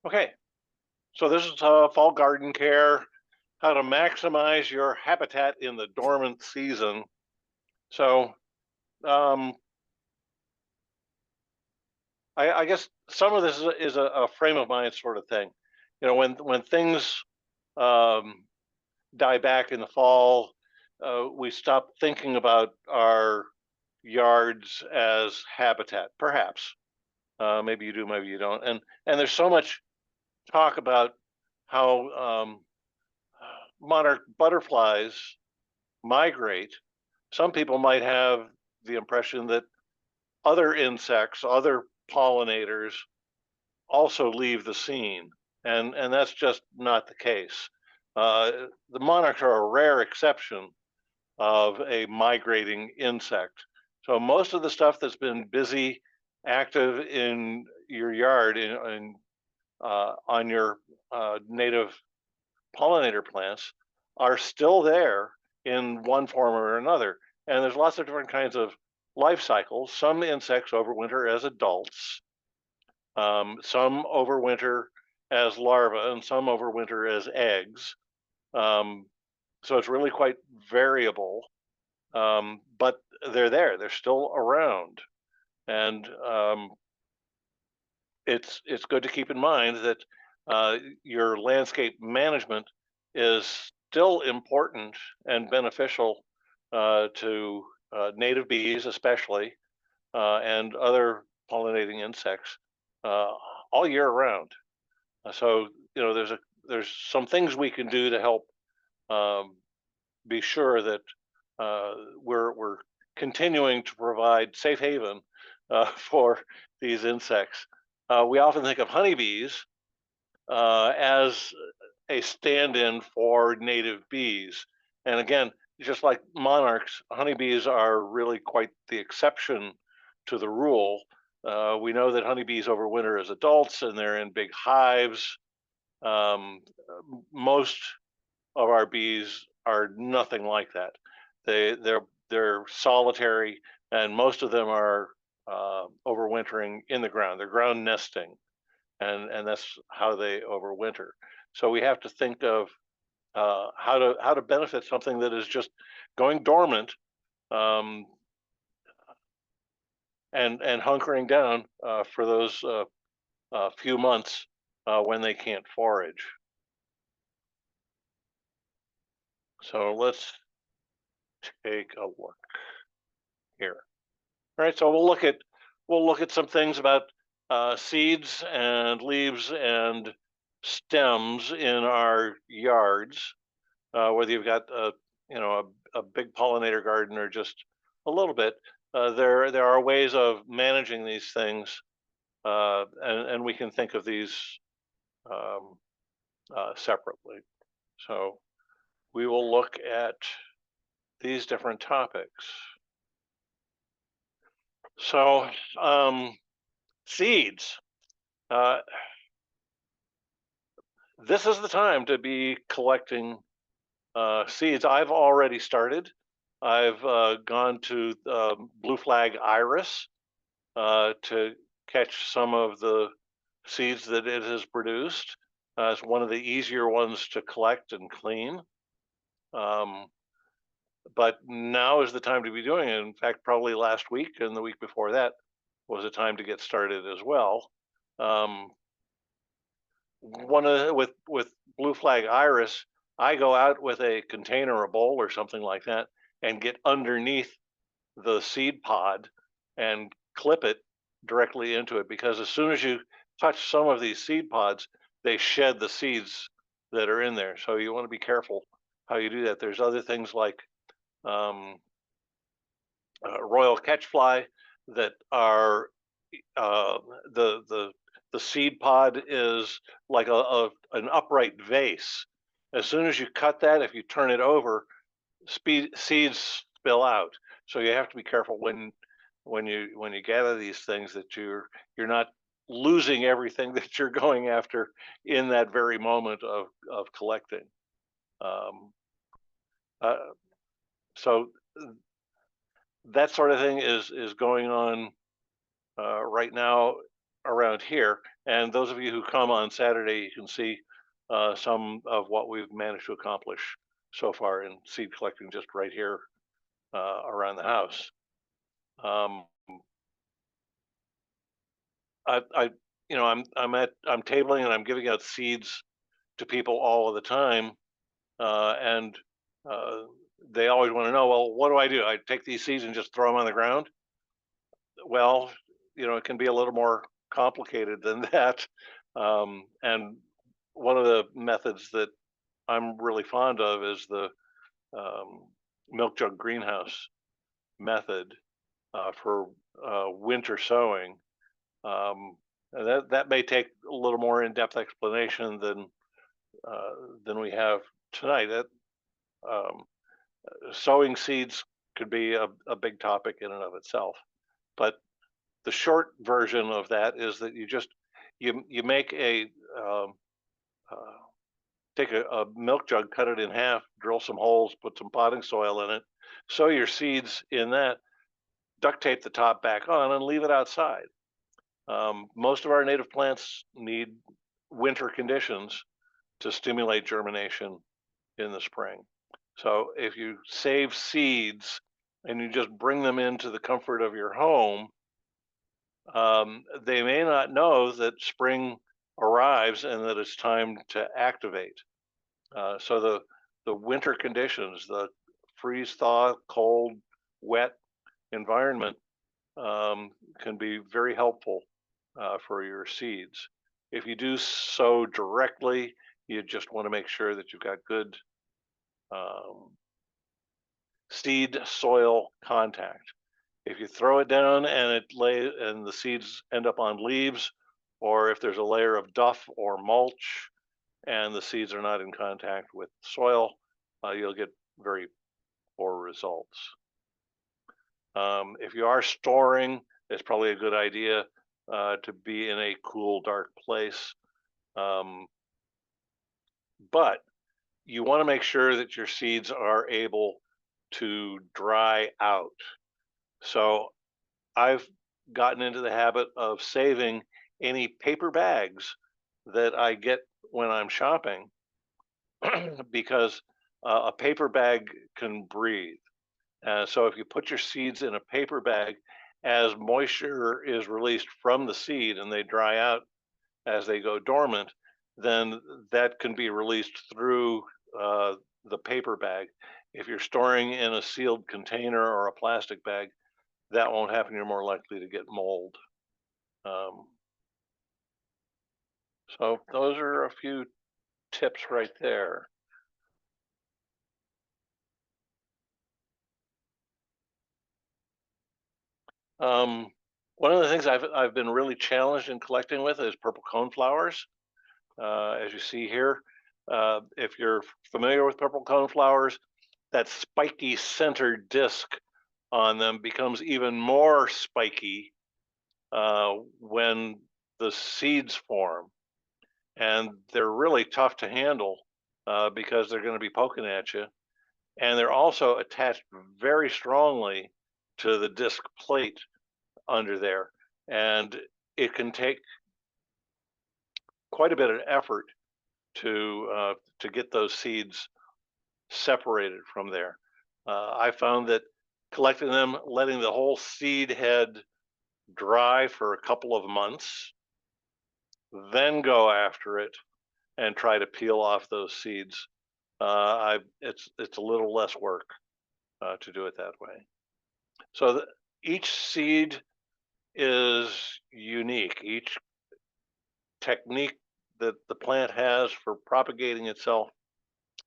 Okay, so this is fall garden care, how to maximize your habitat in the dormant season. So um, I guess some of this is a frame of mind sort of thing. You know, when things um, die back in the fall, we stop thinking about our yards as habitat. Perhaps maybe you do, maybe you don't. And there's so much talk about how monarch butterflies migrate. Some people might have the impression that other insects, other pollinators also leave the scene, and that's just not the case. The monarchs are a rare exception of a migrating insect. So most of the stuff that's been busy, active in your yard, on your native pollinator plants, are still there in one form or another. And there's lots of different kinds of life cycles. Some insects overwinter as adults, some overwinter as larvae, and some overwinter as eggs. Um, so it's really quite variable, but they're there. They're still around, and it's good to keep in mind that your landscape management is still important and beneficial to native bees, especially, and other pollinating insects uh, all year round. So there's some things we can do to help um, be sure that uh, we're continuing to provide safe haven for these insects. We often think of honeybees as a stand-in for native bees, and again, just like monarchs, honeybees are really quite the exception to the rule. We know that honeybees overwinter as adults, and they're in big hives. Um, Most of our bees are nothing like that. They're solitary, and most of them are overwintering in the ground. They're ground nesting, and that's how they overwinter. So we have to think of how to benefit something that is just going dormant, um, and hunkering down for those few months when they can't forage. So let's take a look here. All right, so we'll look at some things about seeds and leaves and stems in our yards, whether you've got a big pollinator garden or just a little bit. There are ways of managing these things, and we can think of these um, separately. So we will look at these different topics. So seeds. Uh, this is the time to be collecting seeds. I've already started. I've gone to blue flag iris to catch some of the seeds that it has produced. It's one of the easier ones to collect and clean. Um, but now is the time to be doing it. In fact, probably last week and the week before that was a time to get started as well. Um, with blue flag iris, I go out with a container, a bowl, or something like that, and get underneath the seed pod and clip it directly into it, because as soon as you touch some of these seed pods, they shed the seeds that are in there. So you want to be careful how you do that. There's other things like um, royal catchfly that are uh, the seed pod is like an upright vase. As soon as you cut that, if you turn it over, seeds spill out. So you have to be careful when you gather these things that you're not losing everything that you're going after in that very moment of collecting. Um, uh, so that sort of thing is going on right now around here, And those of you who come on Saturday, you can see some of what we've managed to accomplish so far in seed collecting just right here around the house. Um, I, I'm tabling and I'm giving out seeds to people all of the time, and uh, they always want to know, well, what do? I take these seeds and just throw them on the ground? Well, it can be a little more complicated than that. And one of the methods that I'm really fond of is the um, milk jug greenhouse method for winter sowing. Um, and that may take a little more in-depth explanation than we have tonight. That um, sowing seeds could be a big topic in and of itself, but the short version of that is that you make um, uh, take a milk jug, cut it in half, drill some holes, put some potting soil in it, sow your seeds in that, duct tape the top back on, and leave it outside. Most of our native plants need winter conditions to stimulate germination in the spring. So if you save seeds and you just bring them into the comfort of your home, they may not know that spring arrives and that it's time to activate. So the winter conditions, the freeze thaw, cold, wet environment can be very helpful for your seeds. If you do sow directly, you just want to make sure that you've got good um, seed soil contact. If you throw it down and the seeds end up on leaves, or if there's a layer of duff or mulch and the seeds are not in contact with soil, you'll get very poor results. If you are storing, it's probably a good idea to be in a cool, dark place. But you want to make sure that your seeds are able to dry out. So I've gotten into the habit of saving any paper bags that I get when I'm shopping because a paper bag can breathe. So if you put your seeds in a paper bag, as moisture is released from the seed and they dry out as they go dormant, then that can be released through the paper bag. If you're storing in a sealed container or a plastic bag, that won't happen. You're more likely to get mold. Um, so those are a few tips right there. Um, One of the things I've been really challenged in collecting with is purple coneflowers. As you see here, if you're familiar with purple coneflowers, that spiky center disc on them becomes even more spiky when the seeds form. And they're really tough to handle because they're going to be poking at you. And they're also attached very strongly to the disc plate under there. And it can take quite a bit of effort to get those seeds separated from there. I found that collecting them, letting the whole seed head dry for a couple of months, then go after it and try to peel off those seeds. It's a little less work to do it that way. So each seed is unique. Each technique that the plant has for propagating itself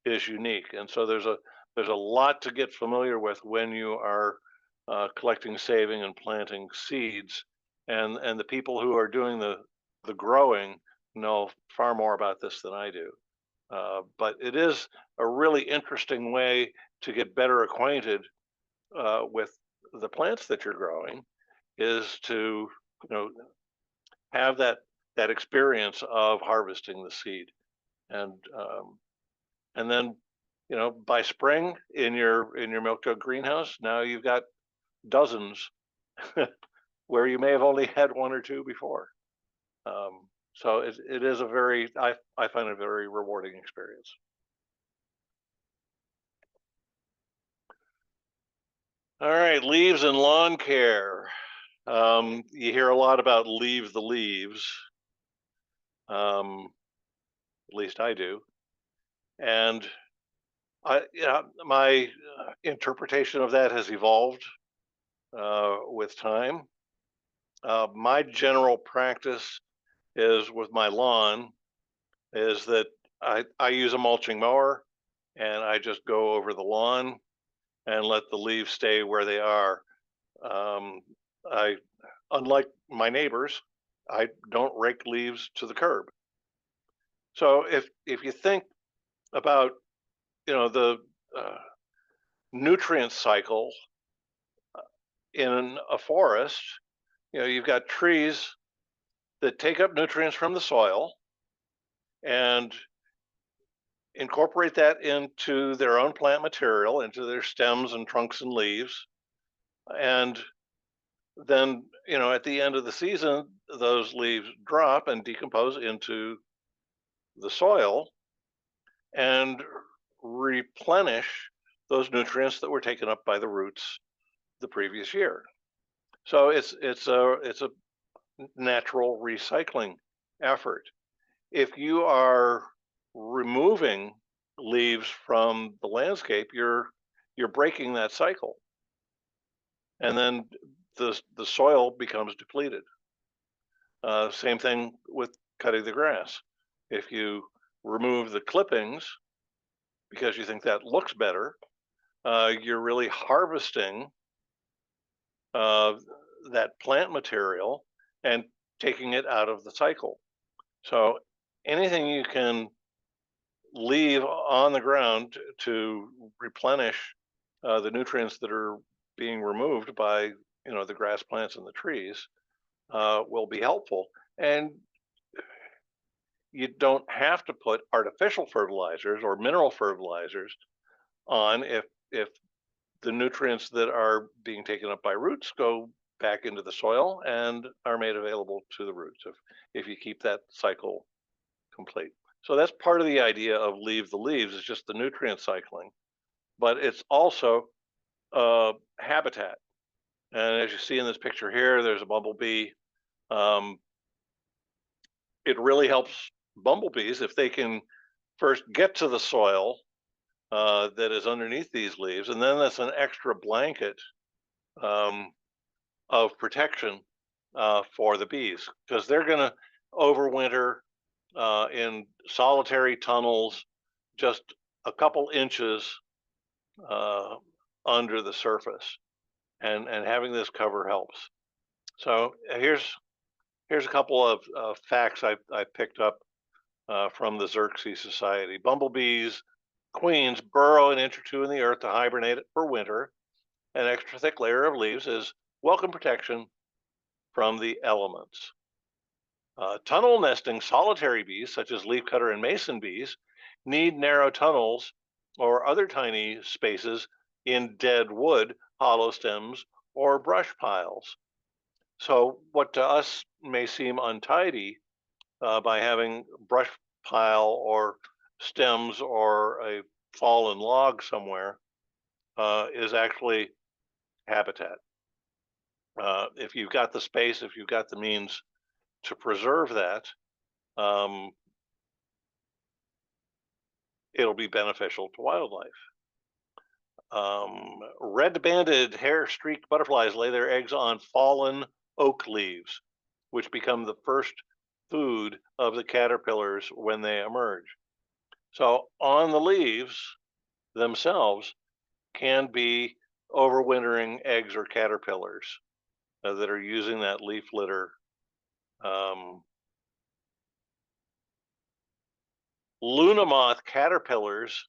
is unique, and so there's a lot to get familiar with when you are collecting, saving, and planting seeds. And the people who are doing the growing know far more about this than I do. But it is a really interesting way to get better acquainted with the plants that you're growing, is to have that experience of harvesting the seed, and and then by spring in your milk jug greenhouse, now you've got dozens where you may have only had one or two before. Um, So it is a very, I find it a very rewarding experience. All right, leaves and lawn care. You hear a lot about leave the leaves. At least I do. And my interpretation of that has evolved with time. My general practice is with my lawn is that I use a mulching mower and I just go over the lawn and let the leaves stay where they are. I, unlike my neighbors, I don't rake leaves to the curb. So if you think about the uh, nutrient cycle in a forest, you've got trees that take up nutrients from the soil and incorporate that into their own plant material, into their stems and trunks and leaves. And then, at the end of the season, those leaves drop and decompose into the soil and replenish those nutrients that were taken up by the roots the previous year. So it's a natural recycling effort. If you are removing leaves from the landscape, you're breaking that cycle, and then the soil becomes depleted. Same thing with cutting the grass. If you remove the clippings because you think that looks better, you're really harvesting uh, that plant material and taking it out of the cycle. So anything you can leave on the ground to replenish the nutrients that are being removed by the grass plants and the trees will be helpful. And you don't have to put artificial fertilizers or mineral fertilizers on if the nutrients that are being taken up by roots go back into the soil and are made available to the roots if you keep that cycle complete. So that's part of the idea of leave the leaves, is just the nutrient cycling, but it's also habitat. And as you see in this picture here, there's a bumblebee. Um, it really helps bumblebees if they can first get to the soil that is underneath these leaves, and then that's an extra blanket um, of protection for the bees, because they're going to overwinter in solitary tunnels just a couple inches uh, under the surface, and having this cover helps. So here's a couple of facts I picked up from the Xerxes Society. Bumblebees, queens, burrow an inch or two in the earth to hibernate for winter. An extra thick layer of leaves is welcome protection from the elements. Tunnel nesting solitary bees, such as leafcutter and mason bees, need narrow tunnels or other tiny spaces in dead wood, hollow stems, or brush piles. So what to us may seem untidy by having brush pile or stems or a fallen log somewhere is actually habitat. If you've got the space, if you've got the means to preserve that, um, it'll be beneficial to wildlife. Red-banded hair-streaked butterflies lay their eggs on fallen oak leaves, which become the first food of the caterpillars when they emerge. So on the leaves themselves can be overwintering eggs or caterpillars that are using that leaf litter. Luna moth caterpillars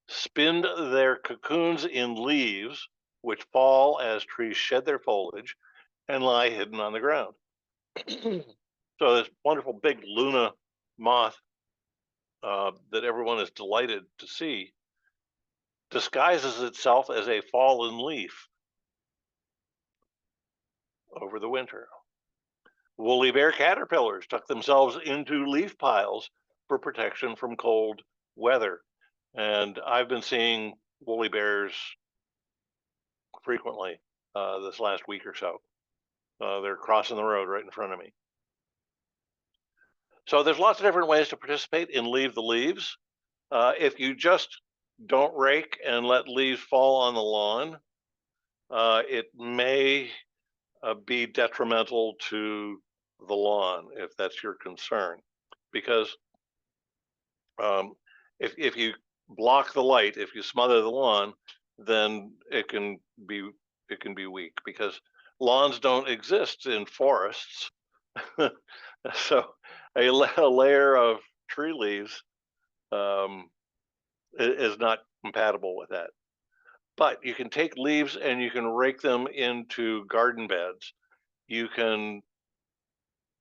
spin their cocoons in leaves, which fall as trees shed their foliage and lie hidden on the ground. So this wonderful big Luna moth that everyone is delighted to see disguises itself as a fallen leaf over the winter. Woolly bear caterpillars tuck themselves into leaf piles for protection from cold weather. And I've been seeing woolly bears frequently this last week or so. They're crossing the road right in front of me. So there's lots of different ways to participate in Leave the Leaves. If you just don't rake and let leaves fall on the lawn, it may be detrimental to the lawn if that's your concern, because um, if you block the light, if you smother the lawn, then it can be weak, because lawns don't exist in forests. So a layer of tree leaves um, is not compatible with that. But you can take leaves and you can rake them into garden beds. You can,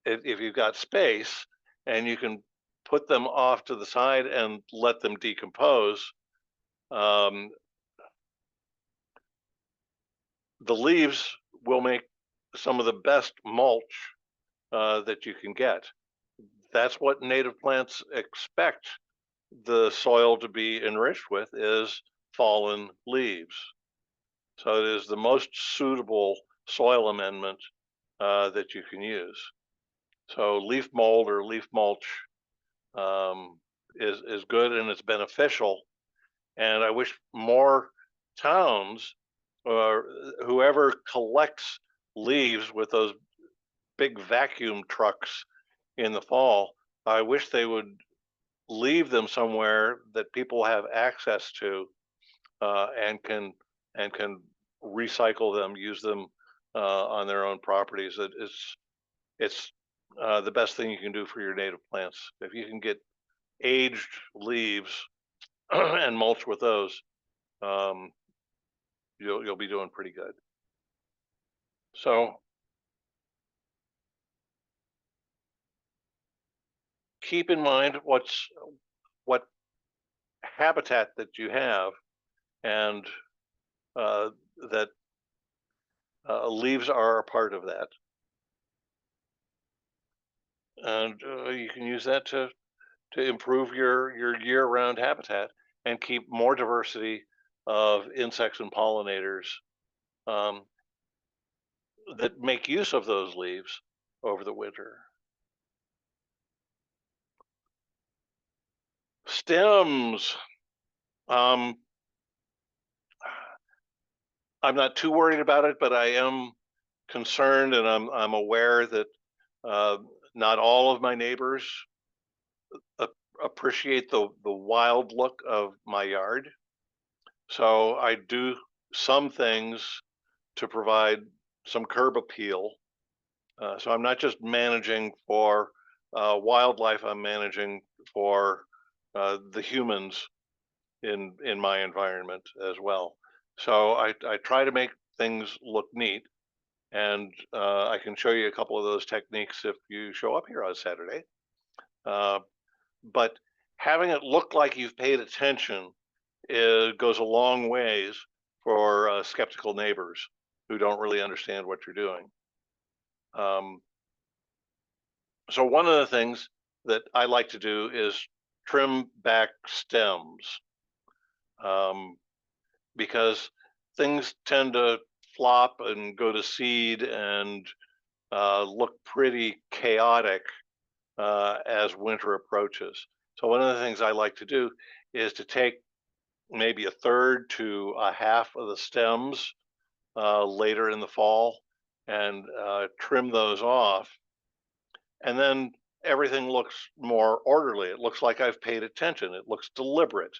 if you've got space, and you can put them off to the side and let them decompose. Um, the leaves will make some of the best mulch that you can get. That's what native plants expect the soil to be enriched with, is fallen leaves. So it is the most suitable soil amendment that you can use. So leaf mold or leaf mulch is good and it's beneficial. And I wish more towns or whoever collects leaves with those big vacuum trucks in the fall, I wish they would leave them somewhere that people have access to and can recycle them, use them on their own properties. It's the best thing you can do for your native plants. If you can get aged leaves and mulch with those, um, you'll be doing pretty good. So keep in mind what habitat that you have, and uh, that leaves are a part of that, and you can use that to improve your year-round habitat and keep more diversity of insects and pollinators um, that make use of those leaves over the winter. Stems. Um, I'm not too worried about it, but I am concerned, and I'm aware that uh, not all of my neighbors appreciate the wild look of my yard. So I do some things to provide some curb appeal. So I'm not just managing for wildlife, I'm managing for the humans in my environment as well. So I try to make things look neat, and I can show you a couple of those techniques if you show up here on Saturday. Uh, but having it look like you've paid attention goes a long ways for skeptical neighbors who don't really understand what you're doing. Um, so one of the things that I like to do is trim back stems, um, because things tend to flop and go to seed and look pretty chaotic as winter approaches. So one of the things I like to do is to take maybe a third to a half of the stems later in the fall and trim those off. And then everything looks more orderly. It looks like I've paid attention. It looks deliberate.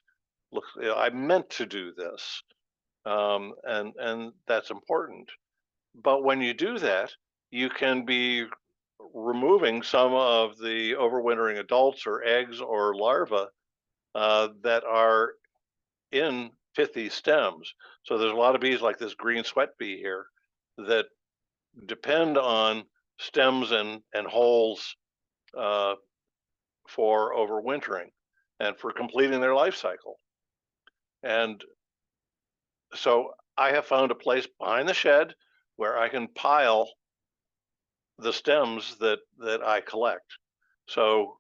Looks, you know, I meant to do this, and that's important. But when you do that, you can be removing some of the overwintering adults or eggs or larvae that are in pithy stems. So there's a lot of bees like this green sweat bee here that depend on stems and holes uh, for overwintering and for completing their life cycle. And so I have found a place behind the shed where I can pile the stems that I collect. So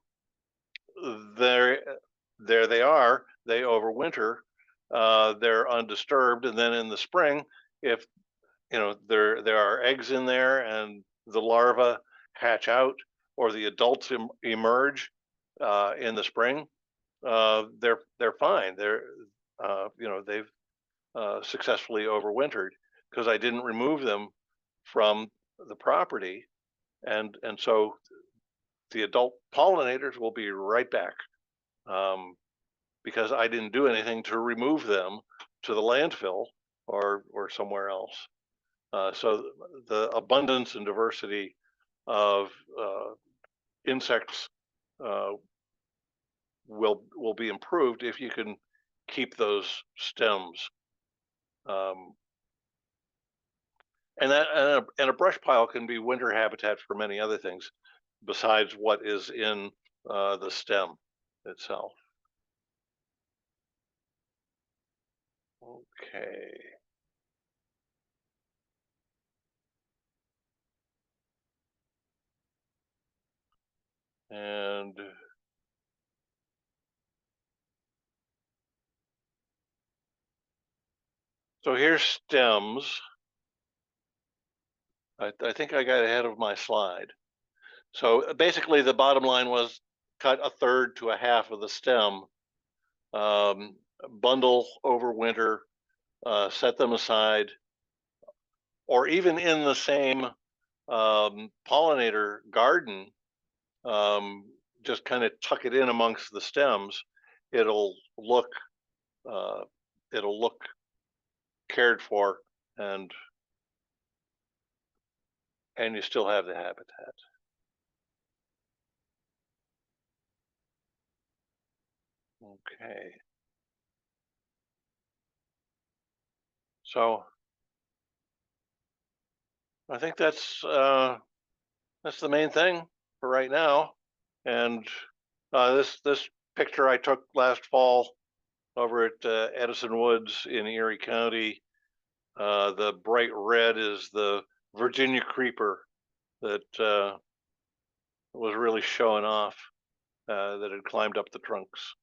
there there they are. They overwinter. They're undisturbed, and then in the spring, if there are eggs in there and the larvae hatch out or the adults emerge in the spring, they're fine. They've successfully overwintered because I didn't remove them from the property, and so the adult pollinators will be right back because I didn't do anything to remove them to the landfill or somewhere else. So the abundance and diversity of insects uh, will be improved if you can keep those stems. Um, and a brush pile can be winter habitat for many other things besides what is in the stem itself. Okay. And so here's stems. I think I got ahead of my slide. So basically, the bottom line was cut a third to a half of the stem, bundle over winter, set them aside, or even in the same pollinator garden, um, just kind of tuck it in amongst the stems. It'll look uh, it'll look cared for, and you still have the habitat. Okay, so I think that's the main thing for right now. And this picture I took last fall over at Edison Woods in Erie County. The bright red is the Virginia creeper that was really showing off, that had climbed up the trunks.